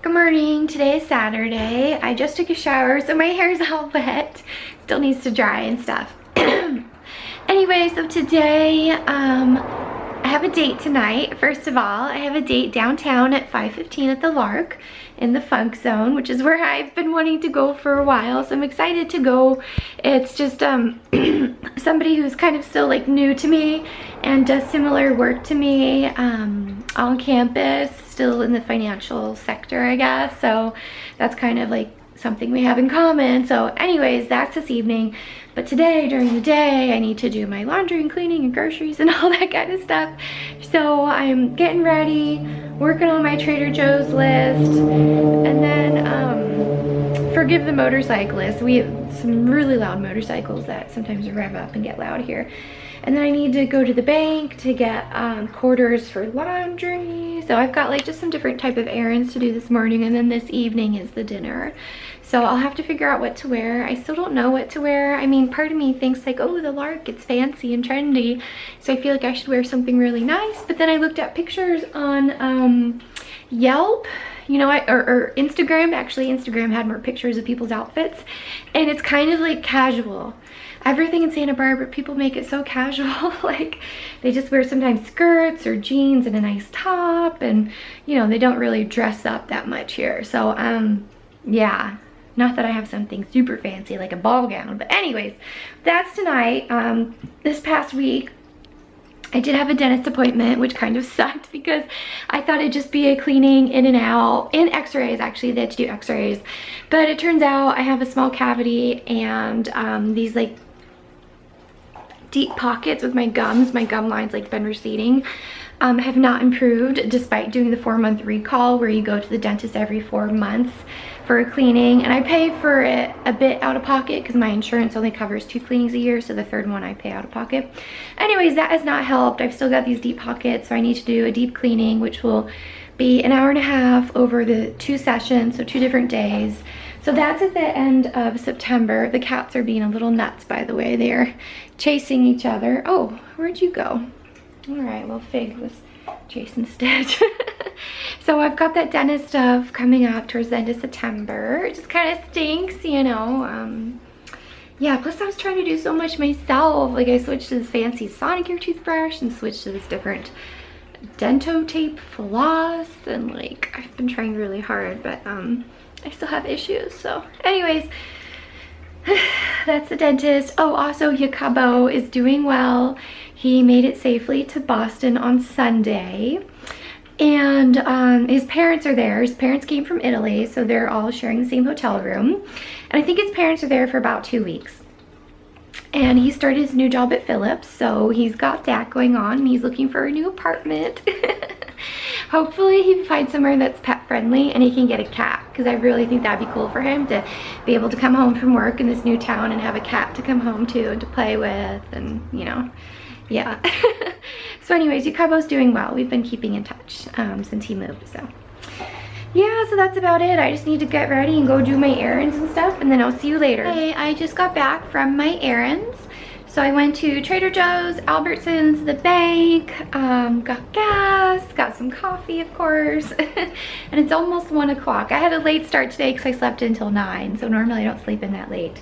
Good morning. Today is Saturday. I just took a shower, so my hair is all wet. Still needs to dry and stuff. Anyway, so today I have a date tonight. First of all, I have a date downtown at 5:15 at the Lark in the Funk Zone, which is where I've been wanting to go for a while, so I'm excited to go. It's just somebody who's kind of still like new to me and does similar work to me on campus, still in the financial sector, I guess. So that's kind of like something we have in common. So anyways, that's this evening. But today, during the day, I need to do my laundry and cleaning and groceries and all that kind of stuff. So I'm getting ready, working on my Trader Joe's list, and then forgive the motorcyclists. We have some really loud motorcycles that sometimes rev up and get loud here. And then I need to go to the bank to get quarters for laundry. So I've got like just some different type of errands to do this morning, and then this evening is the dinner. So I'll have to figure out what to wear. I still don't know what to wear. I mean, part of me thinks like, oh, the Lark, it's fancy and trendy. So I feel like I should wear something really nice. But then I looked at pictures on Yelp, you know, or Instagram. Actually, Instagram had more pictures of people's outfits. And it's kind of like casual. Everything in Santa Barbara, people make it so casual. Like they just wear sometimes skirts or jeans and a nice top. And, you know, they don't really dress up that much here. So, yeah. Not that I have something super fancy like a ball gown, but anyways, that's tonight. This past week, I did have a dentist appointment, which kind of sucked because I thought it'd just be a cleaning in and out, and x-rays. Actually, they had to do x-rays, but it turns out I have a small cavity and these like deep pockets with my gums. My gum line's like been receding. Have not improved despite doing the 4-month recall where you go to the dentist every 4 months for a cleaning, and I pay for it a bit out of pocket because my insurance only covers 2 cleanings a year, so the third one I pay out of pocket. Anyways, that has not helped. I've still got these deep pockets, so I need to do a deep cleaning, which will be an hour and a half over the 2 sessions, so 2 different days. So that's at the end of September. The cats are being a little nuts, by the way. They're chasing each other. Oh, where'd you go? All right, well, Fig was chasing Stitch. So I've got that dentist stuff coming up towards the end of September. It just kind of stinks, you know. Yeah, plus I was trying to do so much myself. Like I switched to this fancy Sonicare toothbrush and switched to this different Dento tape floss, and like I've been trying really hard, but I still have issues. So anyways, that's the dentist. Oh, also Jacopo is doing well. He made it safely to Boston on Sunday. And his parents are there. His parents came from Italy, so they're all sharing the same hotel room. And I think his parents are there for about 2 weeks. And he started his new job at Philips, so he's got that going on. And he's looking for a new apartment. Hopefully he finds somewhere that's pet friendly and he can get a cat, because I really think that'd be cool for him to be able to come home from work in this new town and have a cat to come home to and to play with, and you know, yeah. So anyways, Jacopo's doing well. We've been keeping in touch since he moved, so. Yeah, so that's about it. I just need to get ready and go do my errands and stuff, and then I'll see you later. Hey, I just got back from my errands. So I went to Trader Joe's, Albertsons, the bank, got gas, got some coffee, of course, and it's almost 1 o'clock. I had a late start today because I slept until 9, so normally I don't sleep in that late.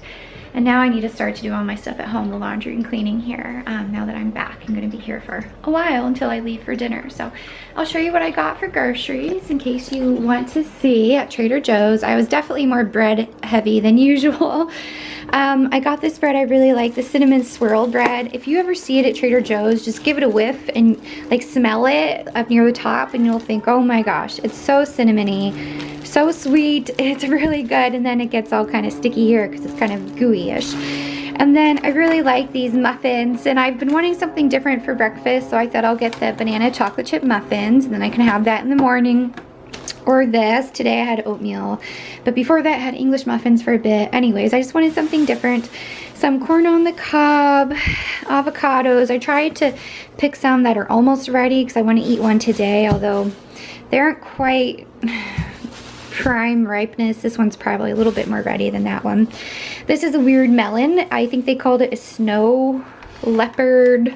And now I need to start to do all my stuff at home, the laundry and cleaning here. Now that I'm back, I'm gonna be here for a while until I leave for dinner. So I'll show you what I got for groceries in case you want to see at Trader Joe's. I was definitely more bread heavy than usual. I got this bread I really like, the cinnamon swirl bread. If you ever see it at Trader Joe's, just give it a whiff and like smell it up near the top and you'll think, oh my gosh, it's so cinnamony, so sweet, it's really good. And then it gets all kind of sticky here because it's kind of gooey-ish. And then I really like these muffins, and I've been wanting something different for breakfast, so I thought I'll get the banana chocolate chip muffins, and then I can have that in the morning. Or this. Today I had oatmeal, but before that I had English muffins for a bit. Anyways, I just wanted something different. Some corn on the cob, avocados. I tried to pick some that are almost ready because I want to eat one today, although they aren't quite prime ripeness. This one's probably a little bit more ready than that one. This is a weird melon. I think they called it a snow leopard.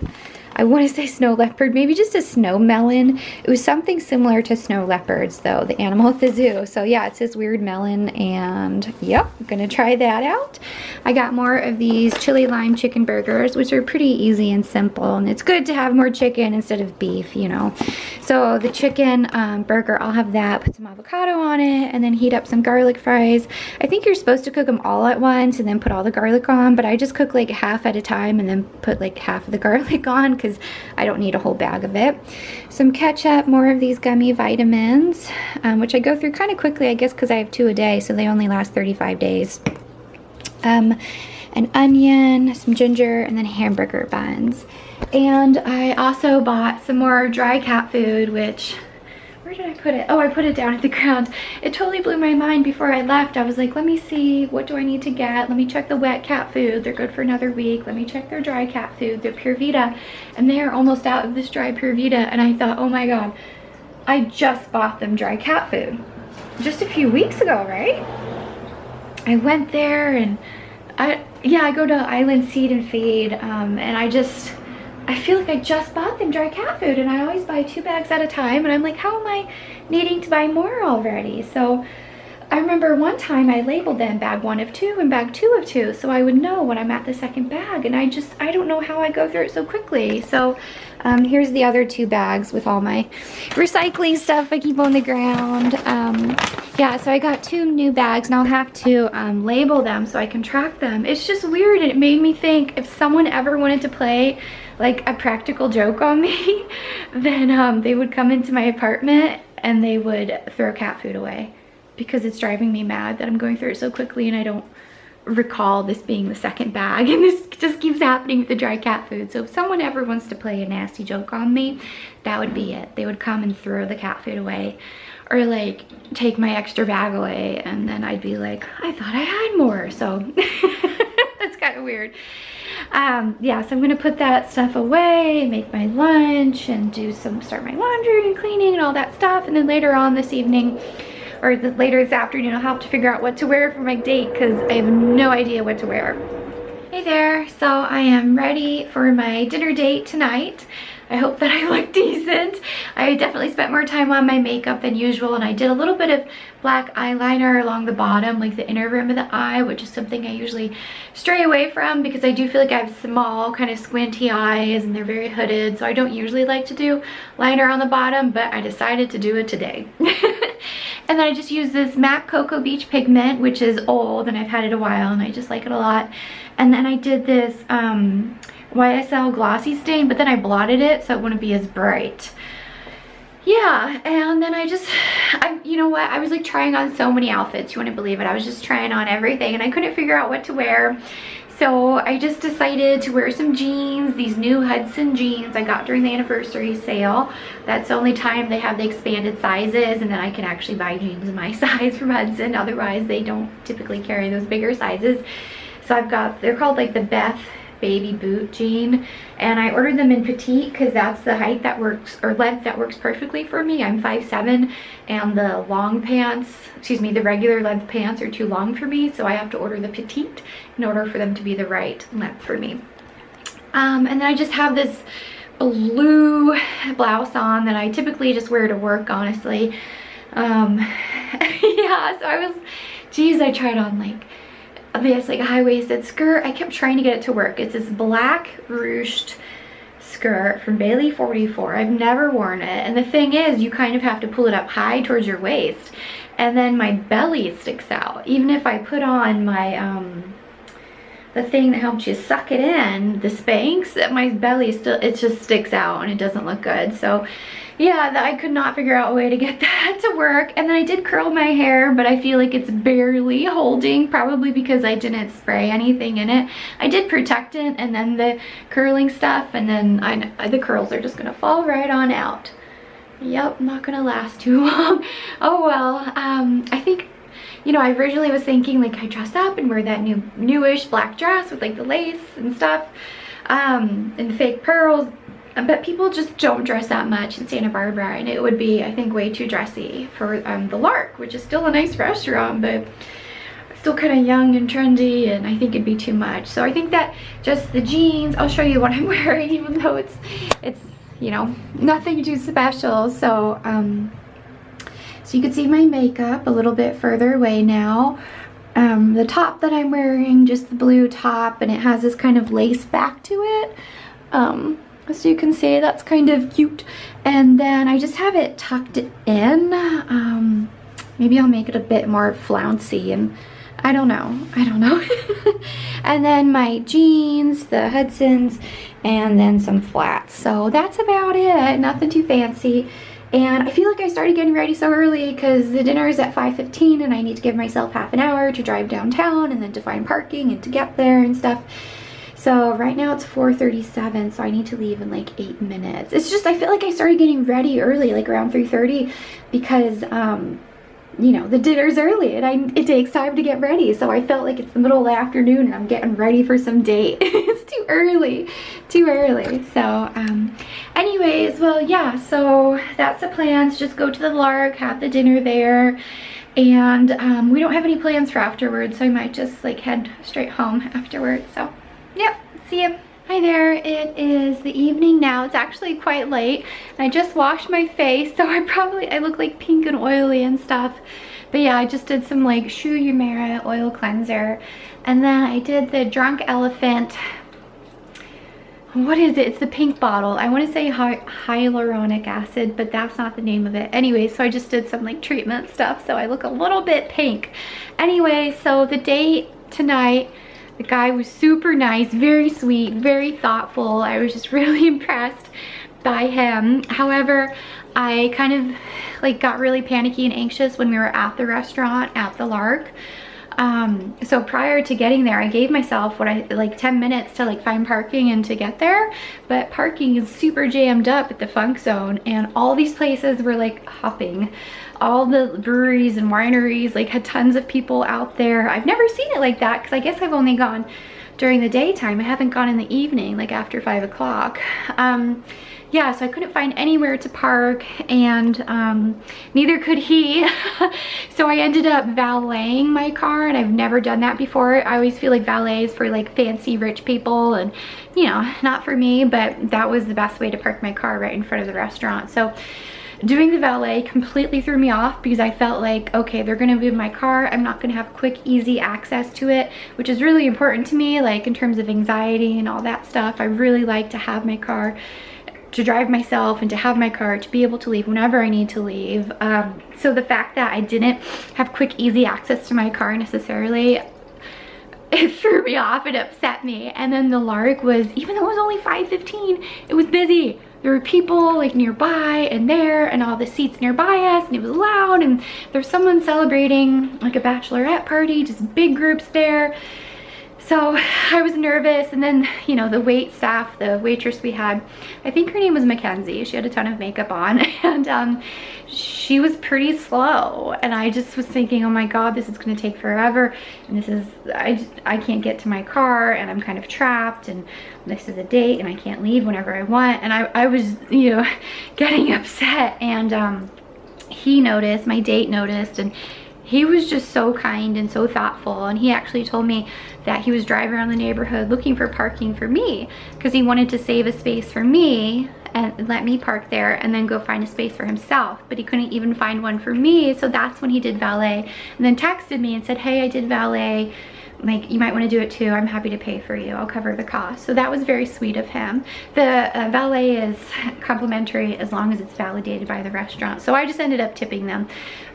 I want to say snow leopard, maybe just a snow melon. It was something similar to snow leopards though, the animal at the zoo. So yeah, it's this weird melon, and yep, I'm gonna try that out. I got more of these chili lime chicken burgers, which are pretty easy and simple, and it's good to have more chicken instead of beef, you know. So the chicken burger, I'll have that, put some avocado on it, and then heat up some garlic fries. I think you're supposed to cook them all at once and then put all the garlic on, but I just cook like half at a time and then put like half of the garlic on because I don't need a whole bag of it. Some ketchup, more of these gummy vitamins, which I go through kind of quickly, I guess, because I have 2 a day, so they only last 35 days. An onion, some ginger, and then hamburger buns. And I also bought some more dry cat food, which, where did I put it? Oh, I put it down at the ground. It totally blew my mind before I left. I was like, let me see, what do I need to get? Let me check the wet cat food. They're good for another week. Let me check their dry cat food. They're Pure Vita. And they're almost out of this dry Pure Vita. And I thought, oh my God, I just bought them dry cat food. Just a few weeks ago, right? I went there and I go to Island Seed and Feed, and I feel like I just bought them dry cat food, and I always buy 2 bags at a time, and I'm like, how am I needing to buy more already? So I remember one time I labeled them bag 1 of 2 and bag 2 of 2, so I would know when I'm at the second bag, and I don't know how I go through it so quickly. So here's the other 2 bags with all my recycling stuff I keep on the ground. Yeah, so I got 2 new bags, and I'll have to label them so I can track them. It's just weird, and it made me think if someone ever wanted to play like a practical joke on me, then they would come into my apartment and they would throw cat food away, because it's driving me mad that I'm going through it so quickly and I don't recall this being the second bag, and this just keeps happening with the dry cat food. So if someone ever wants to play a nasty joke on me, that would be it. They would come and throw the cat food away, or like take my extra bag away, and then I'd be like, I thought I had more. So that's kind of weird. Yeah, so I'm gonna put that stuff away, make my lunch, and start my laundry and cleaning and all that stuff. And then later on this evening, or later this afternoon, I'll have to figure out what to wear for my date, because I have no idea what to wear. Hey there, so I am ready for my dinner date tonight. I hope that I look decent. I definitely spent more time on my makeup than usual, and I did a little bit of black eyeliner along the bottom, like the inner rim of the eye, which is something I usually stray away from because I do feel like I have small, kind of squinty eyes, and they're very hooded, so I don't usually like to do liner on the bottom, but I decided to do it today. And then I just used this MAC Cocoa Beach pigment, which is old, and I've had it a while, and I just like it a lot. And then I did this YSL glossy stain, but then I blotted it so it wouldn't be as bright. Yeah, and then you know what, I was like trying on so many outfits, you wouldn't believe it. I was just trying on everything, and I couldn't figure out what to wear. So I just decided to wear some jeans, these new Hudson jeans I got during the anniversary sale. That's the only time they have the expanded sizes, and then I can actually buy jeans in my size from Hudson. Otherwise, they don't typically carry those bigger sizes. So I've got, they're called like the Beth baby boot jean, and I ordered them in petite because that's the height that works, or length that works perfectly for me. I'm 5'7", and the long pants, excuse me, the regular length pants are too long for me, so I have to order the petite in order for them to be the right length for me. And then I just have this blue blouse on that I typically just wear to work, honestly. Yeah, so I tried on like this like a high-waisted skirt. I kept trying to get it to work. It's this black ruched skirt from Bailey 44. I've never worn it, and the thing is, you kind of have to pull it up high towards your waist, and then my belly sticks out. Even if I put on my the thing that helps you suck it in, the Spanx, my belly still, it just sticks out and it doesn't look good. So yeah, I could not figure out a way to get that to work. And then I did curl my hair, but I feel like it's barely holding, probably because I didn't spray anything in it. I did protectant and then the curling stuff, and then the curls are just gonna fall right on out. Yep, not gonna last too long. Oh well, I think, you know, I originally was thinking like I dress up and wear that newish black dress with like the lace and stuff, and the fake pearls. But people just don't dress that much in Santa Barbara, and it would be, I think, way too dressy for the Lark, which is still a nice restaurant. But still kind of young and trendy, and I think it'd be too much. So I think that just the jeans, I'll show you what I'm wearing, even though it's you know, nothing too special. So so you can see my makeup a little bit further away now. The top that I'm wearing, just the blue top, and it has this kind of lace back to it. So you can see that's kind of cute. And then I just have it tucked in. Maybe I'll make it a bit more flouncy, and I don't know. And then my jeans, the Hudsons, and then some flats. So that's about it, nothing too fancy. And I feel like I started getting ready so early because the dinner is at 5:15 and I need to give myself half an hour to drive downtown and then to find parking and to get there and stuff. So right now it's 4:37, so I need to leave in like 8 minutes. It's just, I feel like I started getting ready early, like around 3:30, because you know, the dinner's early and it takes time to get ready. So I felt like it's the middle of the afternoon and I'm getting ready for some date. It's too early. So anyways, well, yeah, so that's the plans. Just go to the Lark, have the dinner there. And we don't have any plans for afterwards, so I might just like head straight home afterwards. So yep, see ya. Hi there, it is the evening now. It's actually quite late. I just washed my face, so I look like pink and oily and stuff. But yeah, I just did some like Shu Uemura oil cleanser. And then I did the Drunk Elephant, what is it? It's the pink bottle. I want to say hyaluronic acid, but that's not the name of it. Anyway, so I just did some like treatment stuff, so I look a little bit pink. Anyway, so the date tonight, the guy was super nice, very sweet, very thoughtful. I was just really impressed by him. However, I kind of like got really panicky and anxious when we were at the restaurant at the Lark. So prior to getting there, I gave myself like 10 minutes to like find parking and to get there, but parking is super jammed up at the Funk Zone, and all these places were like hopping. All the breweries and wineries like had tons of people out there. I've never seen it like that because I guess I've only gone during the daytime. I haven't gone in the evening, like after 5 o'clock. Yeah, so I couldn't find anywhere to park, and neither could he. So I ended up valeting my car, and I've never done that before. I always feel like valet is for like fancy rich people, and you know, not for me, but that was the best way to park my car right in front of the restaurant. So doing the valet completely threw me off because I felt like, okay, they're gonna move my car. I'm not gonna have quick, easy access to it, which is really important to me, like in terms of anxiety and all that stuff. I really like to have my car, to drive myself, and to have my car to be able to leave whenever I need to leave. So the fact that I didn't have quick, easy access to my car necessarily, it threw me off, it upset me. And then the Lark was, even though it was only 5:15, it was busy. There were people like nearby and there, and all the seats nearby us, and it was loud, and there's someone celebrating like a bachelorette party, just big groups there. So I was nervous, and then, you know, the wait staff, the waitress we had, I think her name was Mackenzie. She had a ton of makeup on, and she was pretty slow, and I just was thinking, oh my God, this is gonna take forever, and this is, I can't get to my car, and I'm kind of trapped, and this is a date, and I can't leave whenever I want, and I was, you know, getting upset. And he noticed, my date noticed, and he was just so kind and so thoughtful, and he actually told me that he was driving around the neighborhood looking for parking for me because he wanted to save a space for me and let me park there and then go find a space for himself, but he couldn't even find one for me. So that's when he did valet, and then texted me and said, hey, I did valet, like, you might want to do it too. I'm happy to pay for you. I'll cover the cost. So that was very sweet of him. The valet is complimentary as long as it's validated by the restaurant. So I just ended up tipping them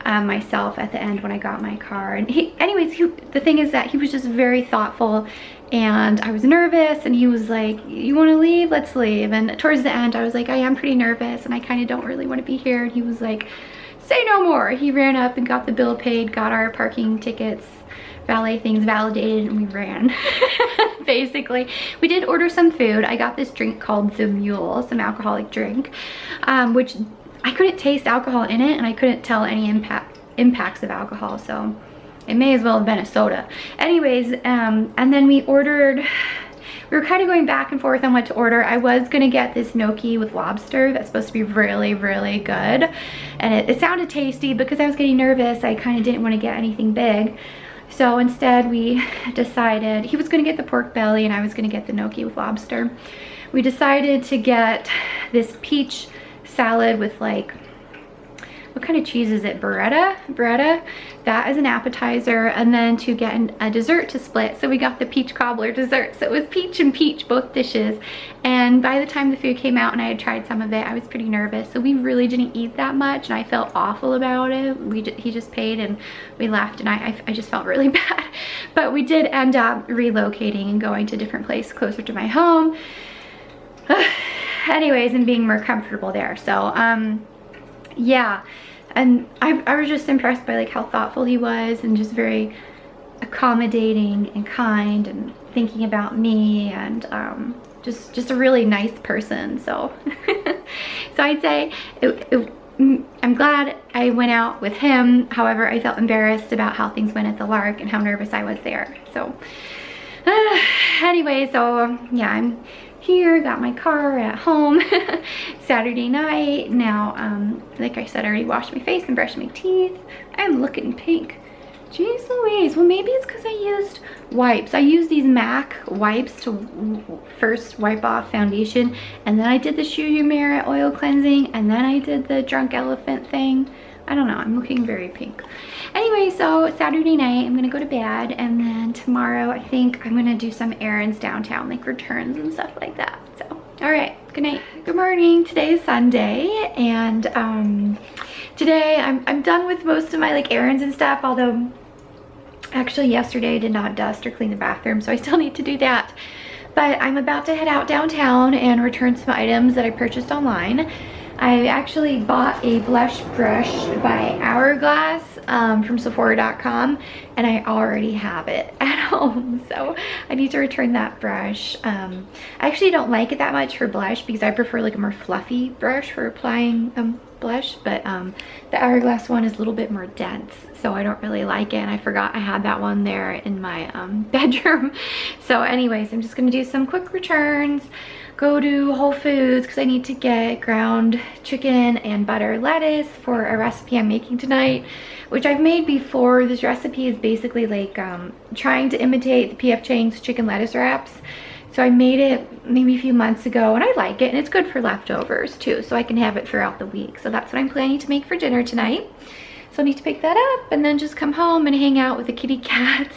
myself at the end when I got my car. And anyways, the thing is that he was just very thoughtful, and I was nervous, and he was like, you want to leave? Let's leave. And towards the end, I was like, I am pretty nervous, and I kind of don't really want to be here. And he was like, say no more. He ran up and got the bill paid, got our parking tickets, valet things validated, and we ran. Basically, we did order some food. I got this drink called the Mule, some alcoholic drink, which I couldn't taste alcohol in it, and I couldn't tell any impacts of alcohol, so it may as well have been a soda. Anyways, and then we ordered, we were kind of going back and forth on what to order. I was gonna get this gnocchi with lobster that's supposed to be really, really good, and it sounded tasty. Because I was getting nervous, I kind of didn't want to get anything big. So instead we decided, he was gonna get the pork belly and I was gonna get the gnocchi with lobster. We decided to get this peach salad with like, what kind of cheese is it? Burrata, that as an appetizer, and then to get a dessert to split. So we got the peach cobbler dessert. So it was peach and peach, both dishes. And by the time the food came out and I had tried some of it, I was pretty nervous. So we really didn't eat that much and I felt awful about it. He just paid and we left, and I just felt really bad. But we did end up relocating and going to a different place closer to my home. Anyways, and being more comfortable there. So yeah, and I was just impressed by like how thoughtful he was and just very accommodating and kind and thinking about me, and just a really nice person. So so I'd say I'm glad I went out with him. However, I felt embarrassed about how things went at the Lark and how nervous I was there. So anyway, so yeah, I'm here, got my car at home. Saturday night. Now, like I said, I already washed my face and brushed my teeth. I'm looking pink. Jeez Louise. Well, maybe it's because I used wipes. I used these MAC wipes to first wipe off foundation, and then I did the Shu Merit oil cleansing, and then I did the Drunk Elephant thing. I don't know, I'm looking very pink. Anyway, so Saturday night, I'm gonna go to bed, and then tomorrow I think I'm gonna do some errands downtown, like returns and stuff like that. So, all right, good night. Good morning, today is Sunday, and today I'm done with most of my like errands and stuff, although actually yesterday I did not dust or clean the bathroom, so I still need to do that. But I'm about to head out downtown and return some items that I purchased online. I actually bought a blush brush by Hourglass from Sephora.com, and I already have it at home, so I need to return that brush. I actually don't like it that much for blush because I prefer like a more fluffy brush for applying blush, but the Hourglass one is a little bit more dense, so I don't really like it, and I forgot I had that one there in my bedroom. So anyways, I'm just gonna do some quick returns, go to Whole Foods because I need to get ground chicken and butter lettuce for a recipe I'm making tonight, which I've made before. This recipe is basically like trying to imitate the P.F. Chang's chicken lettuce wraps. So I made it maybe a few months ago, and I like it, and it's good for leftovers too, so I can have it throughout the week. So that's what I'm planning to make for dinner tonight. So I need to pick that up and then just come home and hang out with the kitty cats.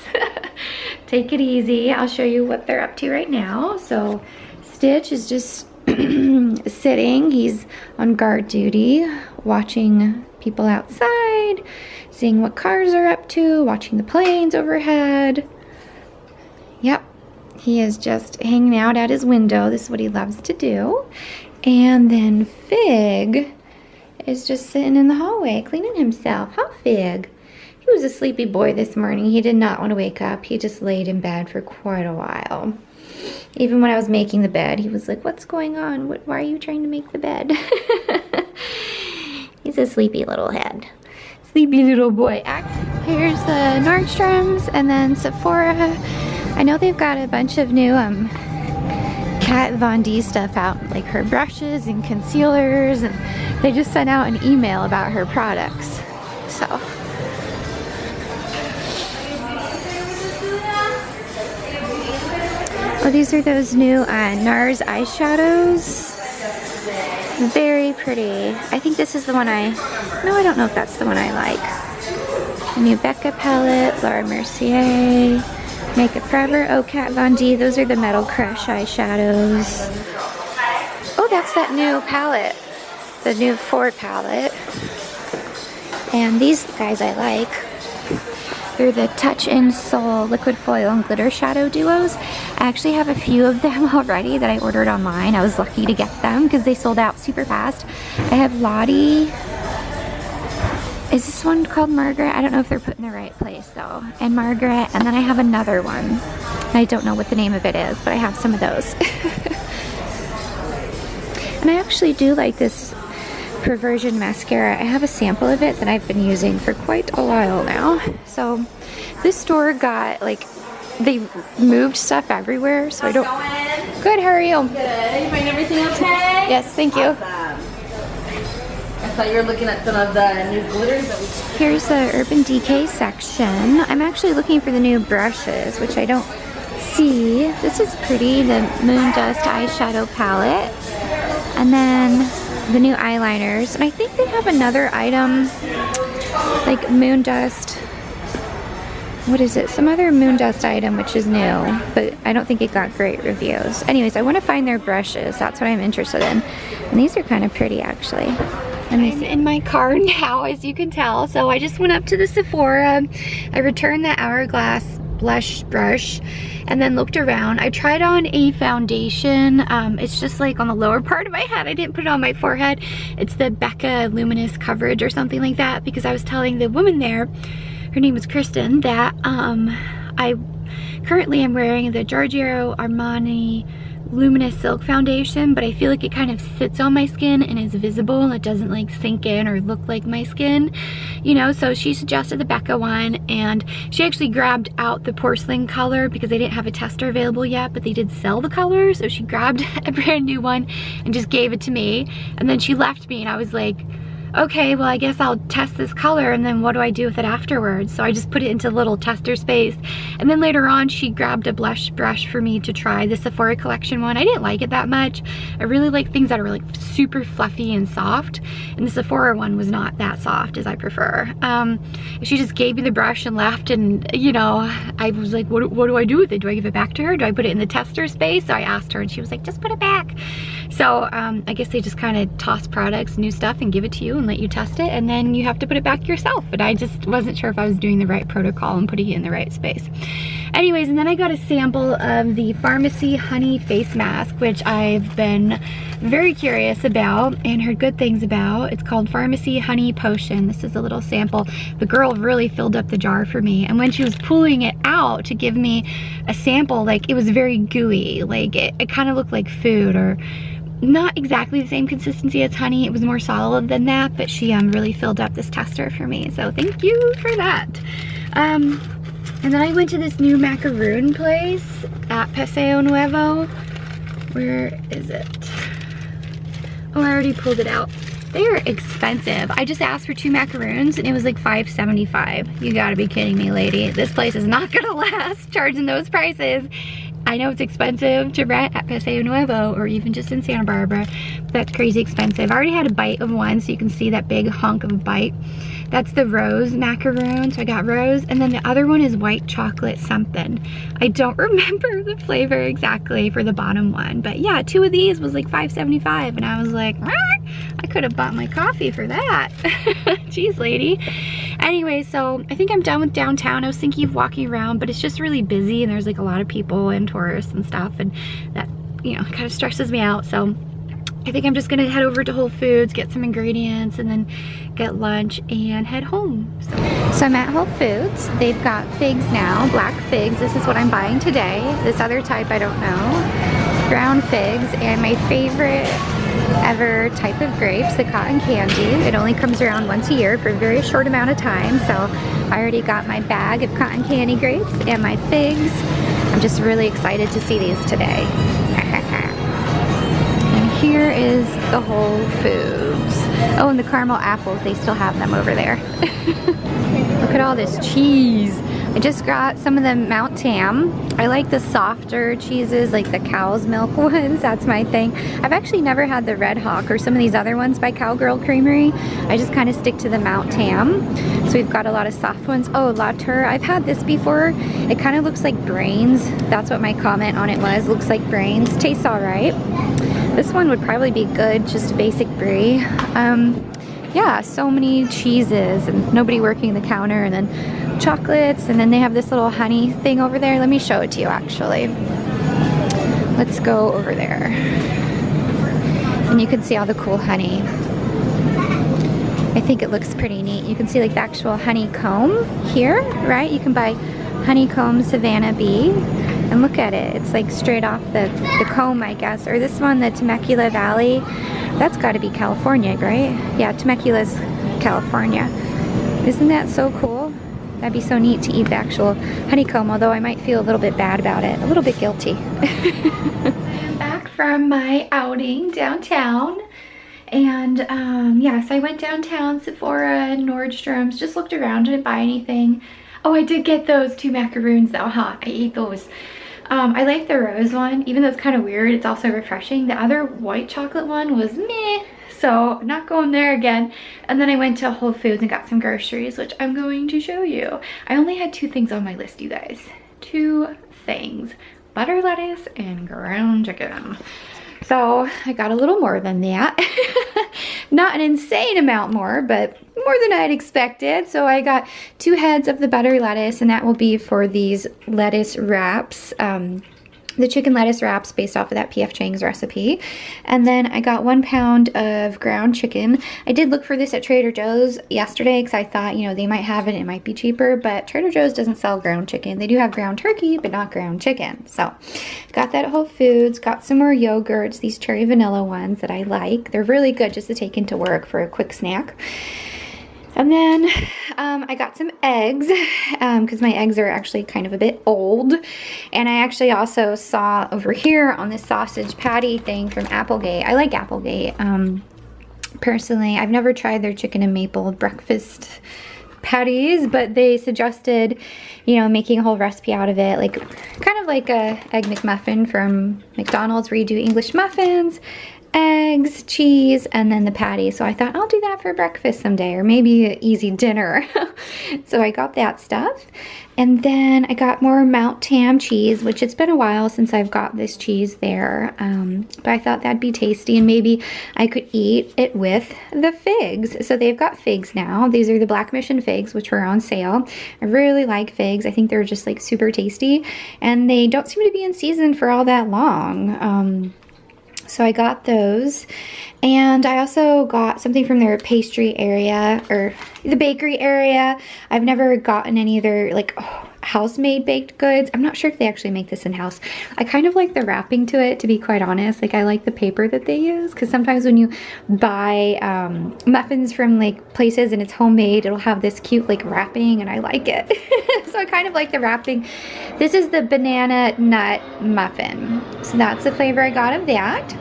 Take it easy. I'll show you what they're up to right now. So Stitch is just sitting. He's on guard duty, watching people outside, seeing what cars are up to, watching the planes overhead. Yep, he is just hanging out at his window. This is what he loves to do. And then Fig is just sitting in the hallway cleaning himself. Huh, Fig? He was a sleepy boy this morning. He did not want to wake up. He just laid in bed for quite a while. Even when I was making the bed, he was like, what's going on? Why are you trying to make the bed? He's a sleepy little head. Sleepy little boy. Here's the Nordstrom's and then Sephora. I know they've got a bunch of new Kat Von D stuff out, like her brushes and concealers, and they just sent out an email about her products. So. Oh, these are those new NARS eyeshadows. Very pretty. I think this is the one no, I don't know if that's the one I like. The new Becca palette, Laura Mercier, Makeup Forever, oh, Kat Von D. Those are the Metal Crush eyeshadows. Oh, that's that new palette. The new 4 palette. And these guys I like. They're the Touch in Soul Liquid Foil and Glitter Shadow Duos. I actually have a few of them already that I ordered online. I was lucky to get them because they sold out super fast. I have Lottie. Is this one called Margaret? I don't know if they're put in the right place though. And Margaret, and then I have another one. I don't know what the name of it is, but I have some of those. And I actually do like this Perversion mascara. I have a sample of it that I've been using for quite a while now. So this store got like, they moved stuff everywhere, so I don't. Good, how are you? Good. You find everything okay? Yes, thank you. Awesome. thought you were looking at some of the new glitters that we... Here's the Urban Decay section. I'm actually looking for the new brushes, which I don't see. This is pretty, the Moon Dust eyeshadow palette. And then the new eyeliners. And I think they have another item, like Moon Dust. What is it? Some other Moon Dust item which is new, but I don't think it got great reviews. Anyways, I want to find their brushes. That's what I'm interested in. And these are kind of pretty actually. I'm in my car now, as you can tell. So I just went up to the Sephora. I returned the Hourglass blush brush and then looked around. I tried on a foundation. It's just like on the lower part of my head. I didn't put it on my forehead. It's the Becca Luminous Coverage or something like that, because I was telling the woman there, her name was Kristen, that I currently am wearing the Giorgio Armani Luminous Silk Foundation, but I feel like it kind of sits on my skin and is visible and it doesn't like sink in or look like my skin, you know. So she suggested the Becca one, and she actually grabbed out the porcelain color because they didn't have a tester available yet, but they did sell the color. So she grabbed a brand new one and just gave it to me, and then she left me and I was like, okay, well I guess I'll test this color and then what do I do with it afterwards? So I just put it into a little tester space. And then later on she grabbed a blush brush for me to try, the Sephora collection one. I didn't like it that much. I really like things that are like super fluffy and soft, and the Sephora one was not that soft as I prefer. She just gave me the brush and left, and you know, I was like, what do I do with it? Do I give it back to her? Do I put it in the tester space? So I asked her and she was like, just put it back. So I guess they just kind of toss products, new stuff, and give it to you and let you test it, and then you have to put it back yourself. But I just wasn't sure if I was doing the right protocol and putting it in the right space. Anyways, and then I got a sample of the Pharmacy Honey Face Mask, which I've been very curious about and heard good things about. It's called Pharmacy Honey Potion. This is a little sample. The girl really filled up the jar for me, and when she was pulling it out to give me a sample, like it was very gooey. Like it kind of looked like food, or not exactly the same consistency as honey. It was more solid than that, but she really filled up this tester for me, so thank you for that. And then I went to this new macaroon place at Paseo Nuevo. Where is it? Oh, I already pulled it out. They are expensive. I just asked for 2 macaroons and it was like $5.75. You gotta be kidding me, lady. This place is not gonna last charging those prices. I know it's expensive to rent at Paseo Nuevo or even just in Santa Barbara, but that's crazy expensive. I already had a bite of one, so you can see that big hunk of a bite. That's the rose macaroon, so I got rose, and then the other one is white chocolate something. I don't remember the flavor exactly for the bottom one, but yeah, 2 of these was like $5.75, and I was like, I could have bought my coffee for that. Jeez, lady. Anyway, so I think I'm done with downtown. I was thinking of walking around, but it's just really busy and there's like a lot of people and tourists and stuff, and that, you know, kind of stresses me out. So I think I'm just gonna head over to Whole Foods, get some ingredients, and then get lunch and head home. So I'm at Whole Foods. They've got figs now, black figs. This is what I'm buying today. This other type I don't know. Brown figs, and my favorite ever type of grapes, the cotton candy. It only comes around once a year for a very short amount of time, so I already got my bag of cotton candy grapes and my figs. I'm just really excited to see these today. And here is the Whole Foods. Oh, and the caramel apples, they still have them over there. Look at all this cheese. I just got some of the Mount Tam. I like the softer cheeses, like the cow's milk ones. That's my thing. I've actually never had the Red Hawk or some of these other ones by Cowgirl Creamery. I just kind of stick to the Mount Tam. So we've got a lot of soft ones. Oh, La Tour. I've had this before. It kind of looks like brains. That's what my comment on it was. Looks like brains. Tastes all right. This one would probably be good, just basic brie. Yeah, so many cheeses and nobody working the counter, and then chocolates, and then they have this little honey thing over there. Let me show it to you actually. Let's go over there. And you can see all the cool honey. I think it looks pretty neat. You can see like the actual honeycomb here, right? You can buy honeycomb Savannah Bee. And look at it. It's like straight off the comb, I guess. Or this one, the Temecula Valley. That's got to be California, right? Yeah, Temecula's California. Isn't that so cool? That'd be so neat to eat the actual honeycomb, although I might feel a little bit bad about it. A little bit guilty. I am back from my outing downtown. And yeah, so I went downtown, Sephora, Nordstrom's, just looked around, didn't buy anything. Oh, I did get those 2 macaroons though, huh? I ate those. I like the rose one, even though it's kind of weird, it's also refreshing. The other white chocolate one was meh, so not going there again. And then I went to Whole Foods and got some groceries, which I'm going to show you. I only had 2 things on my list, you guys. 2 things, butter lettuce and ground chicken. So I got a little more than that. Not an insane amount more, but more than I'd expected. So I got 2 heads of the butter lettuce, and that will be for these lettuce wraps. The chicken lettuce wraps based off of that P.F. Chang's recipe. And then I got 1 pound of ground chicken. I did look for this at Trader Joe's yesterday because I thought, you know, they might have it might be cheaper, but Trader Joe's doesn't sell ground chicken. They do have ground turkey, but not ground chicken. So got that at Whole Foods, got some more yogurts, these cherry vanilla ones that I like. They're really good just to take into work for a quick snack. And then I got some eggs because my eggs are actually kind of a bit old. And I actually also saw over here on this sausage patty thing from Applegate. I like Applegate. Personally, I've never tried their chicken and maple breakfast patties, but they suggested, you know, making a whole recipe out of it, like kind of like a Egg McMuffin from McDonald's where you do English muffins, eggs, cheese, and then the patty. So I thought I'll do that for breakfast someday, or maybe an easy dinner. So I got that stuff. And then I got more Mount Tam cheese, which it's been a while since I've got this cheese there. But I thought that'd be tasty, and maybe I could eat it with the figs. So they've got figs now. These are the Black Mission figs, which were on sale. I really like figs. I think they're just like super tasty, and they don't seem to be in season for all that long. So I got those, and I also got something from their pastry area, or the bakery area. I've never gotten any of their like house-made baked goods. I'm not sure if they actually make this in-house. I kind of like the wrapping to it, to be quite honest. Like I like the paper that they use, because sometimes when you buy muffins from like places and it's homemade, it'll have this cute like wrapping, and I like it. So I kind of like the wrapping. This is the banana nut muffin. So that's the flavor I got of that.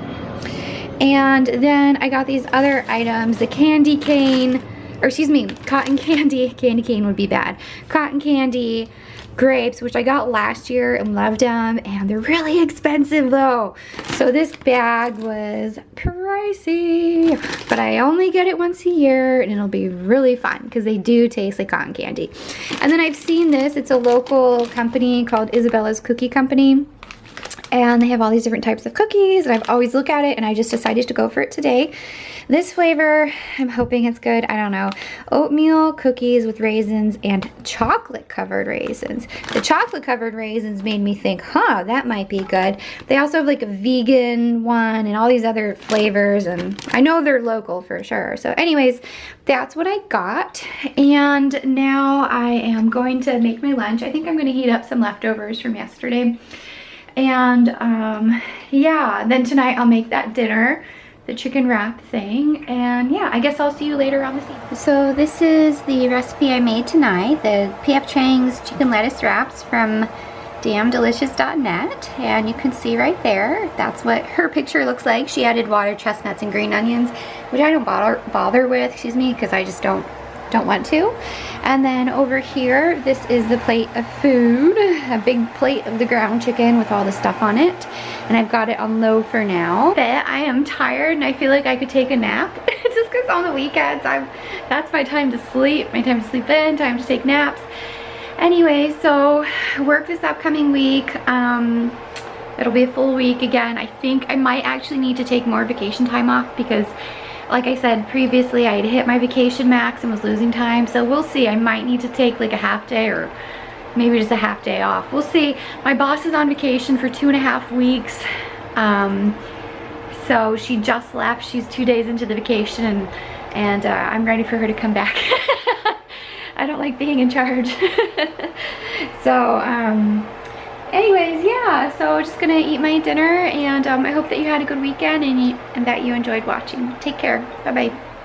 And then I got these other items, the candy cane, or excuse me, cotton candy. Candy cane would be bad. Cotton candy, grapes, which I got last year and loved them, and they're really expensive though. So this bag was pricey, but I only get it once a year, and it'll be really fun because they do taste like cotton candy. And then I've seen this, it's a local company called Isabella's Cookie Company, and they have all these different types of cookies, and I've always looked at it, and I just decided to go for it today. This flavor, I'm hoping it's good. I don't know. Oatmeal cookies with raisins and chocolate covered raisins. The chocolate covered raisins made me think, huh, that might be good. They also have like a vegan one and all these other flavors, and I know they're local for sure. So anyways, that's what I got. And now I am going to make my lunch. I think I'm going to heat up some leftovers from yesterday. And yeah, then tonight I'll make that dinner, the chicken wrap thing, and yeah, I guess I'll see you later on this evening. So this is the recipe I made tonight, the P.F. Chang's chicken lettuce wraps from damndelicious.net, and you can see right there, that's what her picture looks like. She added water chestnuts and green onions, which I don't bother with, excuse me, because I just don't want to. And then over here, this is the plate of food, a big plate of the ground chicken with all the stuff on it, and I've got it on low for now. I am tired and I feel like I could take a nap just because on the weekends that's my time to sleep, my time to sleep in, time to take naps. Anyway, so work this upcoming week. It'll be a full week again. I think I might actually need to take more vacation time off because, like I said previously, I had hit my vacation max and was losing time. So we'll see. I might need to take like a half day or maybe just a half day off. We'll see. My boss is on vacation for 2.5 weeks. So she just left. She's 2 days into the vacation, and I'm ready for her to come back. I don't like being in charge. So anyways, yeah, so just gonna eat my dinner, and I hope that you had a good weekend and that you enjoyed watching. Take care. Bye bye.